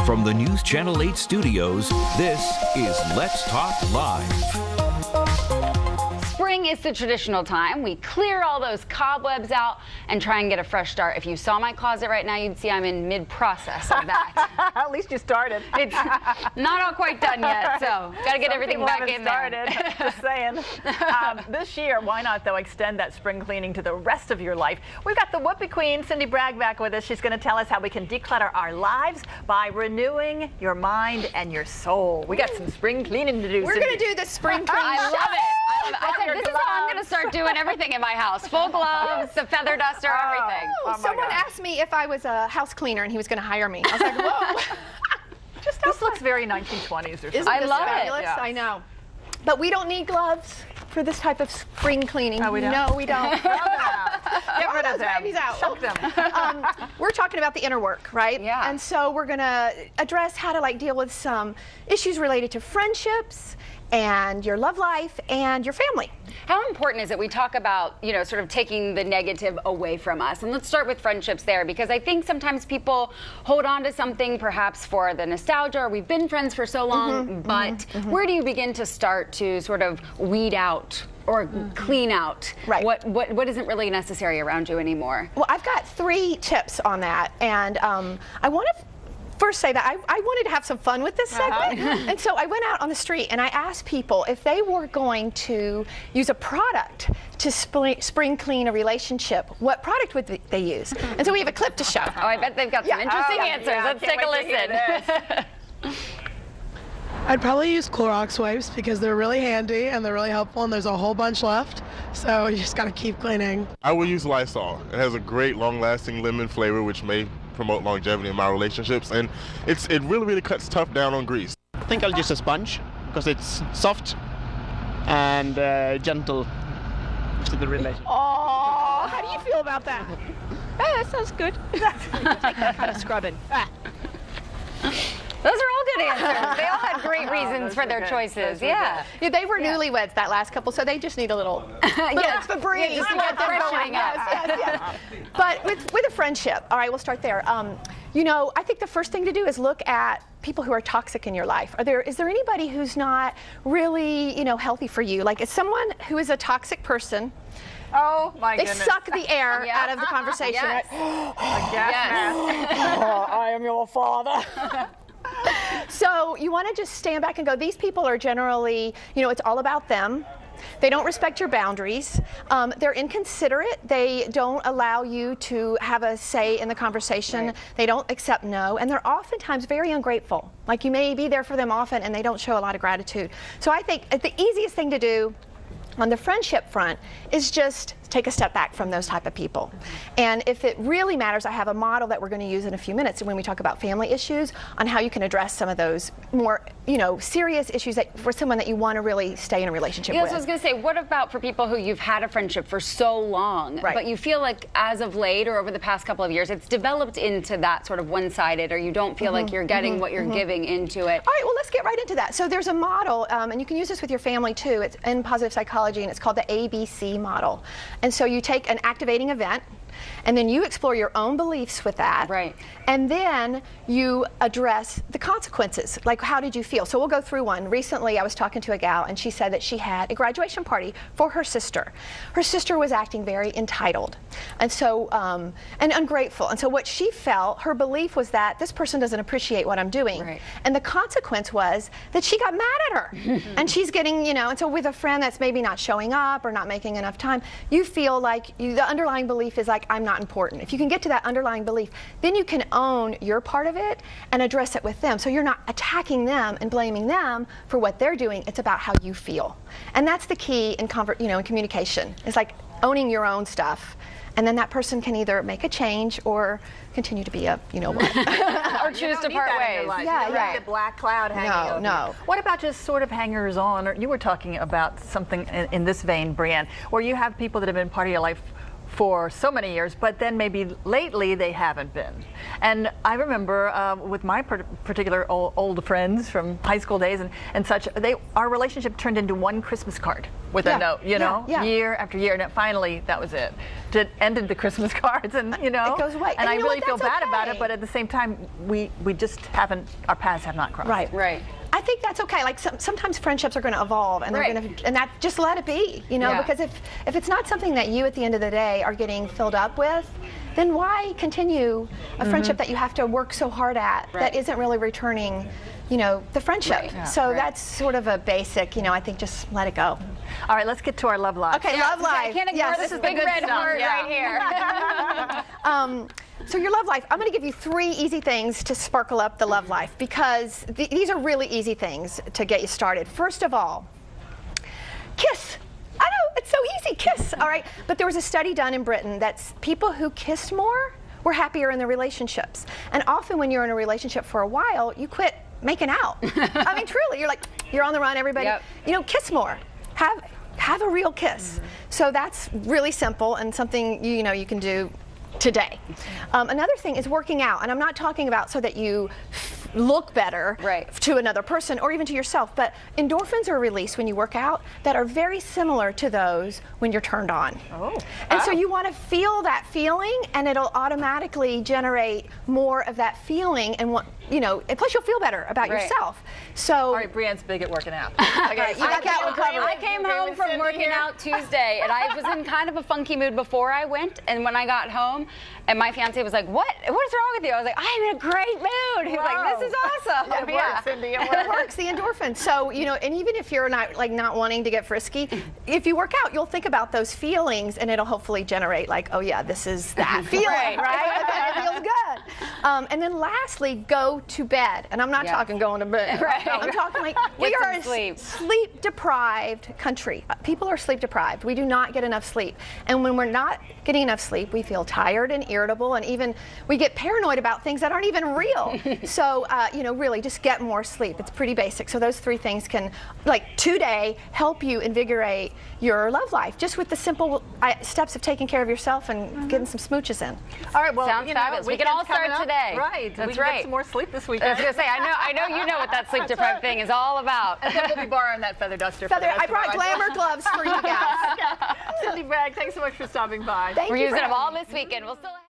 From the News Channel 8 studios, this is Let's Talk Live. Spring is the traditional time. We clear all those cobwebs out and try and get a fresh start. If you saw my closet right now, you'd see I'm in mid-process of that. At least you started. It's not all quite done yet, so got to get everything back in started. there. Just saying. This year, why not, though, extend that spring cleaning to the rest of your life? We've got the Whoopie Queen Cyndy Bragg back with us. She's going to tell us how we can declutter our lives by renewing your mind and your soul. We got some spring cleaning to do. We're going to do the spring cleaning. I love it. I said, this is how I'm going to start doing everything in my house. Full gloves, the feather duster, everything. Oh, someone asked me if I was a house cleaner and he was going to hire me. I was like, whoa. This looks very 1920s or something. Isn't I this love fabulous? it. Yeah. I know. But we don't need gloves for this type of spring cleaning. Oh, we don't? No, we don't. Get rid of them. Babies out. Chuck them. We're talking about the inner work, right? Yeah. And so we're going to address how to deal with some issues related to friendships and your love life and your family. How important is it we talk about, sort of taking the negative away from us? And let's start with friendships there, because I think sometimes people hold on to something perhaps for the nostalgia, or we've been friends for so long, but where do you begin to start to sort of weed out or clean out what isn't really necessary around you anymore? Well, I've got 3 tips on that, and I want to first say that I wanted to have some fun with this segment, and so I went out on the street and I asked people if they were going to use a product to spring clean a relationship, what product would they use? And so we have a clip to show. Oh, I bet they've got some interesting answers. Let's take a listen. I'd probably use Clorox wipes because they're really handy and they're really helpful, and there's a whole bunch left, so you just got to keep cleaning. I will use Lysol. It has a great long-lasting lemon flavor, which may promote longevity in my relationships, and it really cuts tough down on grease. I think I'll use a sponge because it's soft and gentle to the relationship. Oh, how do you feel about that? That sounds good. Take that kind of scrubbing. Those are all good answers. They all had great reasons for their choices. Yeah. They were newlyweds that last couple, so they just need a little Febreze just to a get them little going. freshening up. Yes. But with a friendship, all right, we'll start there. I think the first thing to do is look at people who are toxic in your life. Is there anybody who's not really, healthy for you? Like, is someone who is a toxic person? Oh, my goodness. They suck the air out of the conversation. Yes. Right? I am your father. So you want to just stand back and go, these people are generally, it's all about them. They don't respect your boundaries. They're inconsiderate. They don't allow you to have a say in the conversation. Right. They don't accept no. And they're oftentimes very ungrateful. Like, you may be there for them often and they don't show a lot of gratitude. So I think the easiest thing to do on the friendship front is just take a step back from those type of people. And if it really matters, I have a model that we're going to use in a few minutes when we talk about family issues on how you can address some of those more, serious issues that for someone that you want to really stay in a relationship with. I was going to say, what about for people who you've had a friendship for so long, but you feel like as of late or over the past couple of years, it's developed into that sort of one-sided, or you don't feel like you're getting what you're giving into it? All right, well, let's get right into that. So there's a model, and you can use this with your family too. It's in positive psychology, and it's called the ABC model. And so you take an activating event, and then you explore your own beliefs with that. Right. And then you address the consequences. Like, how did you feel? So we'll go through one. Recently, I was talking to a gal, and she said that she had a graduation party for her sister. Her sister was acting very entitled, and so and ungrateful. And so what she felt, her belief was that this person doesn't appreciate what I'm doing. Right. And the consequence was that she got mad at her. And she's getting, and so with a friend that's maybe not showing up or not making enough time, you feel like the underlying belief is like, I'm not important. If you can get to that underlying belief, then you can own your part of it and address it with them. So you're not attacking them and blaming them for what they're doing. It's about how you feel. And that's the key in in communication. It's like owning your own stuff. And then that person can either make a change or continue to be a, what. Or choose to part ways. Yeah, you don't need the black cloud hanging over No. you. What about just sort of hangers-on? Or you were talking about something in this vein, Brianne, where you have people that have been part of your life for so many years, but then maybe lately they haven't been. And I remember with my particular old friends from high school days and such, our relationship turned into one Christmas card with a note, you know, year after year, and finally that was it. It ended the Christmas cards, and you know, it goes away. And I really feel bad about it, okay. but at the same time, we just haven't, our paths have not crossed. Right. Right. I think that's okay. Like sometimes friendships are going to evolve, and they're going to, and that just let it be, you know. Because if it's not something that you at the end of the day are getting filled up with, then why continue a friendship that you have to work so hard at that isn't really returning, you know, the friendship? So that's sort of a basic, you know. I think just let it go. All right, let's get to our love life. Okay, love life. I can't ignore this big red heart right here. So your love life, I'm going to give you 3 easy things to sparkle up the love life, because these are really easy things to get you started. First of all, kiss. I know, it's so easy, kiss, all right? But there was a study done in Britain that people who kissed more were happier in their relationships. And often when you're in a relationship for a while, you quit making out. I mean, truly, you're like, you're on the run, everybody. You know, kiss more. Have a real kiss. So that's really simple and something, you know, you can do today. Another thing is working out, and I'm not talking about so that you look better to another person or even to yourself, but endorphins are released when you work out that are very similar to those when you're turned on. And so you want to feel that feeling, and it'll automatically generate more of that feeling, and you know, and plus you'll feel better about yourself. So, all right, Brienne's big at working out. Okay, I came home from working out Tuesday, and I was in kind of a funky mood before I went, and when I got home, and my fiance was like, "What's wrong with you?" I was like, "I'm in a great mood." He's like, "This is awesome." It works, Cindy. It works, the endorphins. So, you know, and even if you're not wanting to get frisky, if you work out, you'll think about those feelings, and it'll hopefully generate like, oh yeah, this is that feeling, right? It feels good. And then lastly, go to bed. And I'm not talking going to bed. I'm talking like we are a sleep deprived country. People are sleep deprived. We do not get enough sleep. And when we're not getting enough sleep, we feel tired and irritable, and even we get paranoid about things that aren't even real. So, you know, really just get more sleep. It's pretty basic. So those 3 things can, like today, help you invigorate your love life, just with the simple steps of taking care of yourself and getting some smooches in. All right, well, sounds fabulous. We can all start today. Right. That's we can get some more sleep this weekend. I was going to say, I know you know what that sleep deprived thing is all about. And then we'll be borrowing that feather duster. I brought glamour gloves for you guys. Cyndy Bragg, thanks so much for stopping by. We're using them all this weekend. We'll still